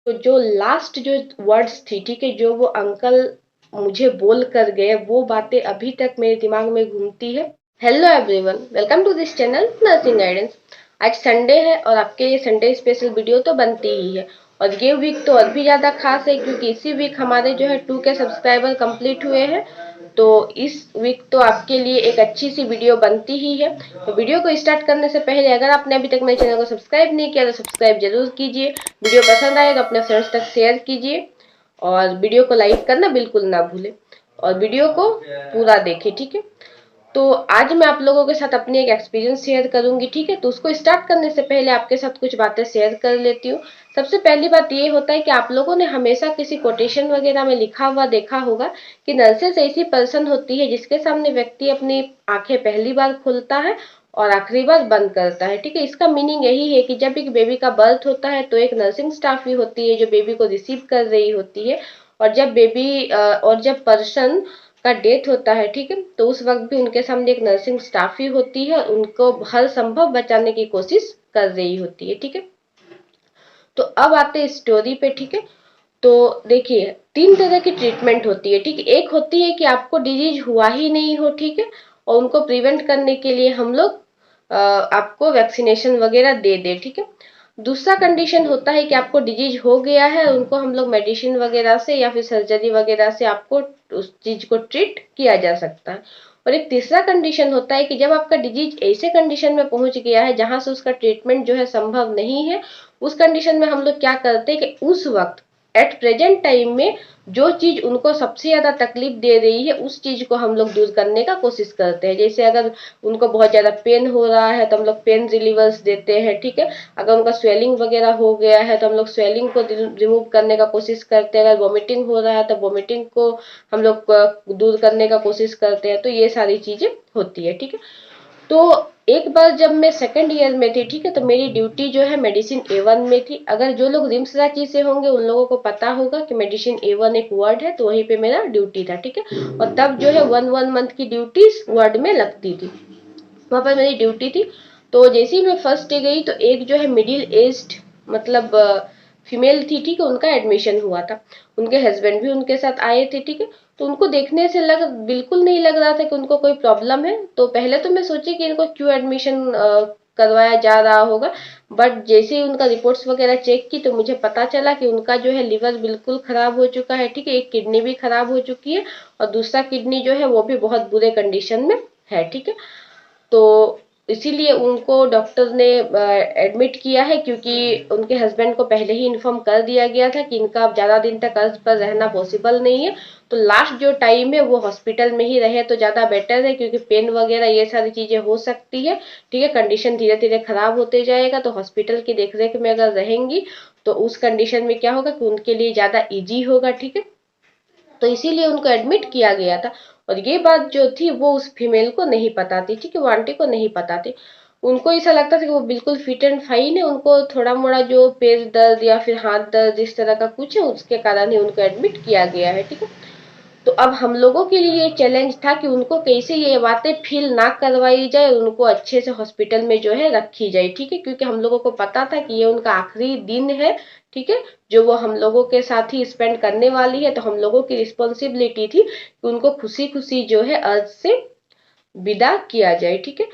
तो जो लास्ट जो वर्ड्स थी, ठीक है, जो वो अंकल मुझे बोल कर गए, वो बातें अभी तक मेरे दिमाग में घूमती है। Hello everyone, welcome to this channel nursing guidance. आज संडे है और आपके लिए संडे स्पेशल वीडियो तो बनती ही है। और ये वीक तो और भी ज्यादा खास है क्योंकि इसी वीक हमारे जो है 2K सब्सक्राइबर कंप्लीट हुए हैं। तो इस वीक तो आपके लिए एक अच्छी सी वीडियो बनती ही है। तो वीडियो को स्टार्ट करने से पहले अगर आपने अभी तक मेरे चैनल को सब्सक्राइब नहीं किया तो सब्सक्राइब जरूर कीजिए। वीडियो पसंद आए तो अपने फ्रेंड्स तक शेयर कीजिए और वीडियो को लाइक करना बिल्कुल ना भूलें और वीडियो को पूरा देखें, ठीक है। तो आज मैं आप लोगों के साथ अपनी एक एक्सपीरियंस शेयर करूंगी, ठीक है। तो उसको स्टार्ट करने से पहले आपके साथ कुछ बातें शेयर कर लेती हूँ। सबसे पहली बात ये होता है कि आप लोगों ने हमेशा किसी कोटेशन वगैरह में लिखा हुआ देखा होगा कि नर्सेस ऐसी पर्सन होती है जिसके सामने व्यक्ति अपनी आंखें पहली बार खोलता है और आखिरी बार बंद करता है, ठीक है। इसका मीनिंग यही है कि जब एक बेबी का बर्थ होता है तो एक नर्सिंग स्टाफ भी होती है जो बेबी को रिसीव कर रही होती है। और जब बेबी और जब पर्सन का डेथ होता है, ठीक है, तो उस वक्त भी उनके सामने एक नर्सिंग स्टाफ ही होती है, उनको हर संभव बचाने की कोशिश कर रही होती है, ठीक है। तो अब आते हैं स्टोरी पे, ठीक है। तो देखिए, तीन तरह की ट्रीटमेंट होती है, ठीक है। एक होती है कि आपको डिजीज हुआ ही नहीं हो, ठीक है, और उनको प्रिवेंट करने के लिए हम लोग आपको वैक्सीनेशन वगैरह दे दे, ठीक है। दूसरा कंडीशन होता है कि आपको डिजीज हो गया है, उनको हम लोग मेडिसिन वगैरह से या फिर सर्जरी वगैरह से आपको उस चीज को ट्रीट किया जा सकता है। और एक तीसरा कंडीशन होता है कि जब आपका डिजीज ऐसे कंडीशन में पहुंच गया है जहां से उसका ट्रीटमेंट जो है संभव नहीं है, उस कंडीशन में हम लोग क्या करते हैं कि उस वक्त एट प्रेजेंट टाइम में जो चीज उनको सबसे ज्यादा तकलीफ दे रही है उस चीज को हम लोग दूर करने का कोशिश करते हैं। जैसे अगर उनको बहुत ज्यादा पेन हो रहा है तो हम लोग पेन रिलीवर्स देते हैं, ठीक है। अगर उनका स्वेलिंग वगैरह हो गया है तो हम लोग स्वेलिंग को रिमूव करने का कोशिश करते हैं। अगर वॉमिटिंग हो रहा है तो वॉमिटिंग को हम लोग दूर करने का कोशिश करते हैं। तो ये सारी चीजें होती है, ठीक है। तो एक बार जब मैं सेकंड ईयर में थी, ठीक है, तो मेरी ड्यूटी जो है मेडिसिन A1 में थी। अगर जो लोग रिम्स रांची से होंगे उन लोगों को पता होगा कि मेडिसिन A1 एक वार्ड है, तो वहीं पे मेरा ड्यूटी था, ठीक है। और तब जो है 1 मंथ की ड्यूटी वार्ड में लगती थी, वहां पर मेरी ड्यूटी थी। तो जैसे ही मैं फर्स्ट डे गई तो एक जो है मिडिल एज्ड मतलब फीमेल थी, ठीक है, उनका एडमिशन हुआ था। उनके हस्बैंड भी उनके साथ आए थे, ठीक है। तो उनको देखने से बिल्कुल नहीं लग रहा था कि उनको कोई प्रॉब्लम है। तो पहले तो मैं सोची कि इनको क्यों एडमिशन करवाया जा रहा होगा। बट जैसे ही उनका रिपोर्ट्स वगैरह चेक की तो मुझे पता चला कि उनका जो है लिवर बिल्कुल खराब हो चुका है, ठीक है। एक किडनी भी खराब हो चुकी है और दूसरा किडनी जो है वो भी बहुत बुरे कंडीशन में है, ठीक है। तो इसीलिए उनको डॉक्टर ने एडमिट किया है क्योंकि उनके हस्बैंड को पहले ही इन्फॉर्म कर दिया गया था कि इनका अब ज्यादा दिन तक कर्ज पर रहना पॉसिबल नहीं है। तो लास्ट जो टाइम है वो हॉस्पिटल में ही रहे तो ज्यादा बेटर है क्योंकि पेन वगैरह ये सारी चीजें हो सकती है, ठीक है। कंडीशन धीरे धीरे खराब होते जाएगा तो हॉस्पिटल की देखरेख में अगर रहेंगी तो उस कंडीशन में क्या होगा कि उनके लिए ज्यादा इजी होगा, ठीक है। तो इसीलिए उनको एडमिट किया गया था। और ये बात जो थी वो उस फीमेल को नहीं पता थी, ठीक है, वो आंटी को नहीं पता थी। उनको ऐसा लगता था कि वो बिल्कुल फिट एंड फाइन है, उनको थोड़ा मोड़ा जो पैर दर्द या फिर हाथ दर्द इस तरह का कुछ है उसके कारण ही उनको एडमिट किया गया है, ठीक है। तो अब हम लोगों के लिए ये चैलेंज था कि उनको कैसे ये बातें फील ना करवाई जाए और उनको अच्छे से हॉस्पिटल में जो है रखी जाए, ठीक है। क्योंकि हम लोगों को पता था कि ये उनका आखिरी दिन है, ठीक है, जो वो हम लोगों के साथ ही स्पेंड करने वाली है। तो हम लोगों की रिस्पॉन्सिबिलिटी थी कि उनको खुशी खुशी जो है अर्थ से विदा किया जाए, ठीक है।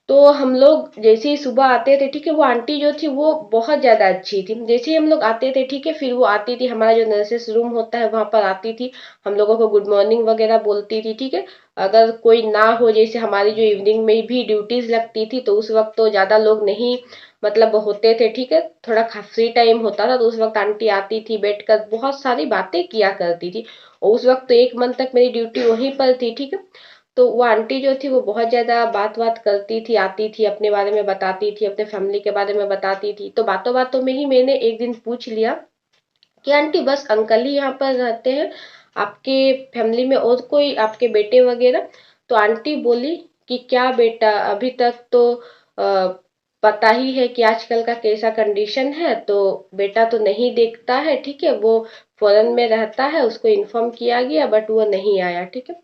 तो हम लोग जैसे ही सुबह आते थे, ठीक है, वो आंटी जो थी वो बहुत ज्यादा अच्छी थी। जैसे ही हम लोग आते थे, ठीक है, फिर वो आती थी, हमारा जो नर्सेस रूम होता है वहां पर आती थी, हम लोगों को गुड मॉर्निंग वगैरह बोलती थी, ठीक है। अगर कोई ना हो, जैसे हमारी जो इवनिंग में भी ड्यूटीज लगती थी तो उस वक्त तो ज्यादा लोग नहीं मतलब होते थे, ठीक है, थोड़ा फ्री टाइम होता था तो उस वक्त आंटी आती थी, बैठकर बहुत सारी बातें किया करती थी। और उस वक्त तो 1 मंथ तक मेरी ड्यूटी वहीं पर थी, ठीक है। तो वो आंटी जो थी वो बहुत ज्यादा बात बात करती थी, आती थी, अपने बारे में बताती थी, अपने फैमिली के बारे में बताती थी। तो बातों बातों में ही मैंने एक दिन पूछ लिया कि आंटी बस अंकल ही यहाँ पर रहते हैं, आपके फैमिली में और कोई आपके बेटे वगैरह? तो आंटी बोली कि क्या बेटा, अभी तक तो पता ही है कि आजकल का कैसा कंडीशन है, तो बेटा तो नहीं देखता है, ठीक है, वो फॉरेन में रहता है, उसको इन्फॉर्म किया गया बट वो नहीं आया, ठीक है।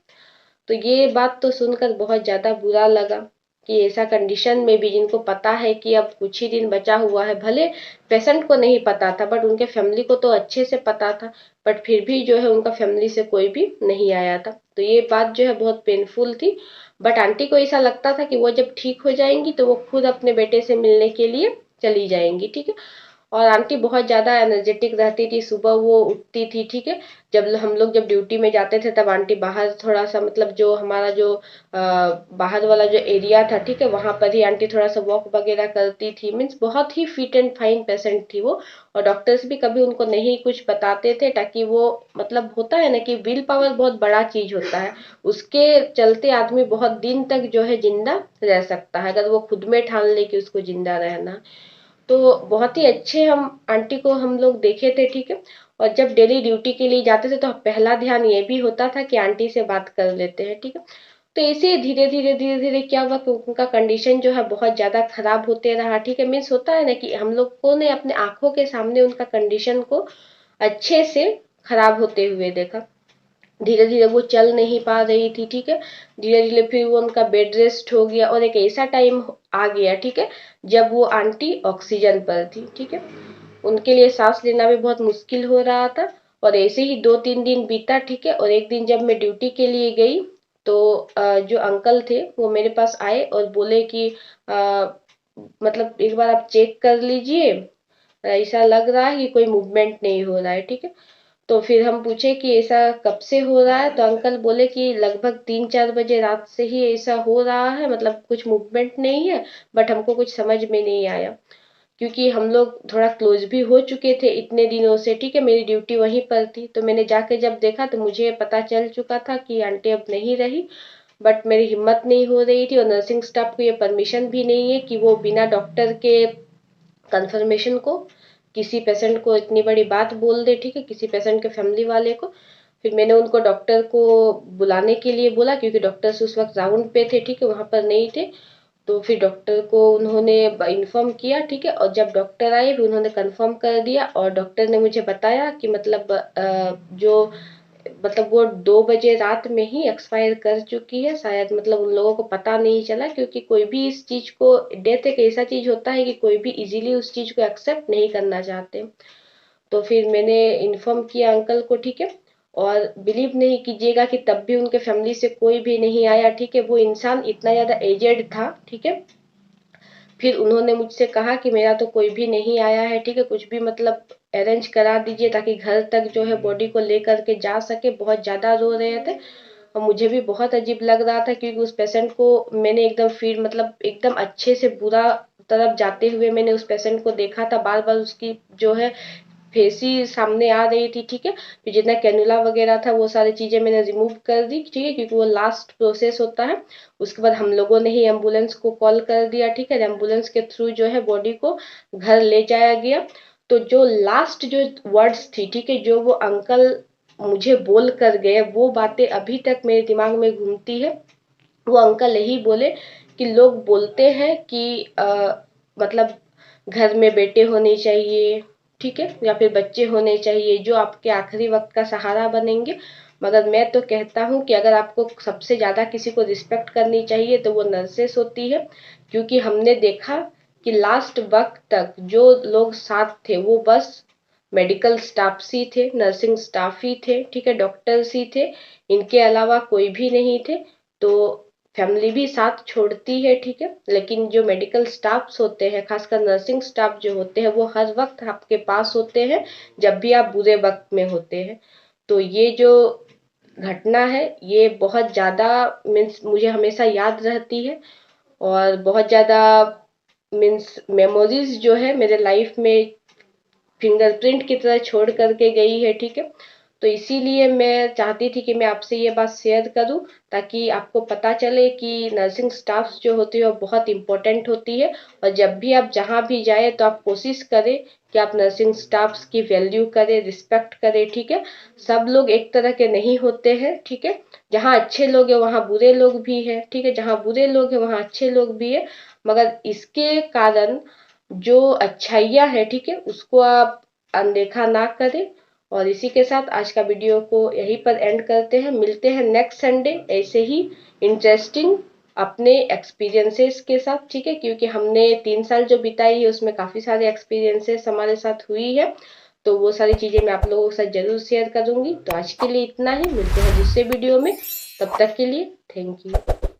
तो ये बात तो सुनकर बहुत ज्यादा बुरा लगा। कि ऐसा कंडीशन में भी जिनको पता है कि अब कुछ ही दिन बचा हुआ है, भले पेशेंट को नहीं पता था बट उनके फैमिली को तो अच्छे से पता था, बट फिर भी जो है उनका फैमिली से कोई भी नहीं आया था। तो ये बात जो है बहुत पेनफुल थी। बट आंटी को ऐसा लगता था कि वो जब ठीक हो जाएंगी तो वो खुद अपने बेटे से मिलने के लिए चली जाएंगी, ठीक है। और आंटी बहुत ज्यादा एनर्जेटिक रहती थी, सुबह वो उठती थी, ठीक है। जब हम लोग जब ड्यूटी में जाते थे तब आंटी बाहर थोड़ा सा, मतलब जो हमारा जो बाहर वाला जो एरिया था, ठीक है, वहां पर ही आंटी थोड़ा सा वॉक वगैरह करती थी। मीन्स बहुत ही फिट एंड फाइन पेशेंट थी वो। और डॉक्टर्स भी कभी उनको नहीं कुछ बताते थे, ताकि वो, मतलब होता है ना कि विल पावर बहुत बड़ा चीज होता है, उसके चलते आदमी बहुत दिन तक जो है जिंदा रह सकता है, अगर वो खुद में ठान ले कि उसको जिंदा रहना। तो बहुत ही अच्छे हम आंटी को हम लोग देखे थे, ठीक है। और जब डेली ड्यूटी के लिए जाते थे तो पहला ध्यान ये भी होता था कि आंटी से बात कर लेते हैं, ठीक है। तो ऐसे धीरे धीरे क्या हुआ कि उनका कंडीशन जो है बहुत ज्यादा खराब होते रहा, ठीक है। मीन्स होता है ना कि हम लोगों ने अपने आंखों के सामने उनका कंडीशन को अच्छे से खराब होते हुए देखा। धीरे धीरे वो चल नहीं पा रही थी, ठीक है। धीरे धीरे फिर वो उनका बेड रेस्ट हो गया और एक ऐसा टाइम आ गया, ठीक है, जब वो आंटी ऑक्सीजन पर थी, ठीक है। उनके लिए सांस लेना भी बहुत मुश्किल हो रहा था। और ऐसे ही 2-3 दिन बीता, ठीक है। और एक दिन जब मैं ड्यूटी के लिए गई तो जो अंकल थे वो मेरे पास आए और बोले कि मतलब एक बार आप चेक कर लीजिए, ऐसा लग रहा है कि कोई मूवमेंट नहीं हो रहा है, ठीक है। तो फिर हम पूछे कि ऐसा कब से हो रहा है, तो अंकल बोले कि लगभग 3-4 बजे रात से ही ऐसा हो रहा है, मतलब कुछ मूवमेंट नहीं है, बट हमको कुछ समझ में नहीं आया, क्योंकि हम लोग थोड़ा क्लोज भी हो चुके थे इतने दिनों से, ठीक है। मेरी ड्यूटी वहीं पर थी, तो मैंने जाके जब देखा तो मुझे पता चल चुका था कि आंटी अब नहीं रही। बट मेरी हिम्मत नहीं हो रही थी, और नर्सिंग स्टाफ को ये परमिशन भी नहीं है कि वो बिना डॉक्टर के कंफर्मेशन को किसी पेशेंट को इतनी बड़ी बात बोल दे, ठीक है, किसी पेशेंट के फैमिली वाले को। फिर मैंने उनको डॉक्टर को बुलाने के लिए बोला, क्योंकि डॉक्टर्स उस वक्त राउंड पे थे, ठीक है, वहां पर नहीं थे। तो फिर डॉक्टर को उन्होंने इन्फॉर्म किया, ठीक है। और जब डॉक्टर आए फिर उन्होंने कंफर्म कर दिया, और डॉक्टर ने मुझे बताया कि मतलब जो, मतलब वो 2 बजे रात में ही एक्सपायर कर चुकी है शायद, मतलब उन लोगों को पता नहीं चला, क्योंकि कोई भी इस चीज को, डेथ एक ऐसा चीज होता है कि कोई भी इजीली उस चीज को एक्सेप्ट नहीं करना चाहते। तो फिर मैंने इन्फॉर्म किया अंकल को, ठीक है। और बिलीव नहीं कीजिएगा कि तब भी उनके फैमिली से कोई भी नहीं आया, ठीक है। वो इंसान इतना ज्यादा एजेड था, ठीक है। फिर उन्होंने मुझसे कहा कि मेरा तो कोई भी नहीं आया है, ठीक है, कुछ भी मतलब अरेंज करा दीजिए ताकि घर तक जो है बॉडी को लेकर के जा सके। बहुत ज्यादा रो रहे थे, और मुझे भी बहुत अजीब लग रहा था, क्योंकि उस पेशेंट को मैंने एकदम फिर, मतलब एकदम अच्छे से बुरा तरफ जाते हुए मैंने उस पेशेंट को देखा था, बार बार उसकी जो है फेस ही सामने आ रही थी, ठीक है। फिर जितना कैनुला वगैरह था वो सारी चीजें मैंने रिमूव कर दी, ठीक है, क्योंकि वो लास्ट प्रोसेस होता है। उसके बाद हम लोगों ने ही एम्बुलेंस को कॉल कर दिया, ठीक है। एम्बुलेंस के थ्रू जो है बॉडी को घर ले जाया गया। तो जो लास्ट जो वर्ड्स थी, ठीक है, जो वो अंकल मुझे बोल कर गए, वो बातें अभी तक मेरे दिमाग में घूमती है। वो अंकल यही बोले कि लोग बोलते हैं कि मतलब घर में बेटे होने चाहिए, ठीक है, या फिर बच्चे होने चाहिए जो आपके आखिरी वक्त का सहारा बनेंगे। मगर मैं तो कहता हूँ कि अगर आपको सबसे ज्यादा किसी को रिस्पेक्ट करनी चाहिए तो वो नर्सेस होती है, क्योंकि हमने देखा कि लास्ट वक्त तक जो लोग साथ थे वो बस मेडिकल स्टाफ ही थे, नर्सिंग स्टाफ ही थे, ठीक है, डॉक्टर्स ही थे, इनके अलावा कोई भी नहीं थे। तो फैमिली भी साथ छोड़ती है, ठीक है, लेकिन जो मेडिकल स्टाफ्स होते हैं, खासकर नर्सिंग स्टाफ जो होते हैं, वो हर वक्त आपके पास होते हैं जब भी आप बुरे वक्त में होते हैं। तो ये जो घटना है ये बहुत ज्यादा, मीन्स मुझे हमेशा याद रहती है, और बहुत ज्यादा मीन्स मेमोरीज जो है मेरे लाइफ में फिंगरप्रिंट की तरह छोड़ करके गई है, ठीक है। तो इसीलिए मैं चाहती थी कि मैं आपसे ये बात शेयर करूं, ताकि आपको पता चले कि नर्सिंग स्टाफ जो होती है वो बहुत इंपॉर्टेंट होती है। और जब भी आप जहां भी जाए तो आप कोशिश करें कि आप नर्सिंग स्टाफ्स की वैल्यू करें, रिस्पेक्ट करें, ठीक है। सब लोग एक तरह के नहीं होते हैं, ठीक है। जहाँ अच्छे लोग हैं वहां बुरे लोग भी हैं, ठीक है, जहाँ बुरे लोग हैं वहां अच्छे लोग भी है। मगर इसके कारण जो अच्छाइयाँ है, ठीक है, उसको आप अनदेखा ना करें। और इसी के साथ आज का वीडियो को यहीं पर एंड करते हैं। मिलते हैं नेक्स्ट संडे ऐसे ही इंटरेस्टिंग अपने एक्सपीरियंसेस के साथ, ठीक है, क्योंकि हमने 3 साल जो बिताई है उसमें काफ़ी सारे एक्सपीरियंसेस हमारे साथ हुई है, तो वो सारी चीज़ें मैं आप लोगों के साथ ज़रूर शेयर करूँगी। तो आज के लिए इतना ही, मिलते हैं दूसरे वीडियो में, तब तक के लिए थैंक यू।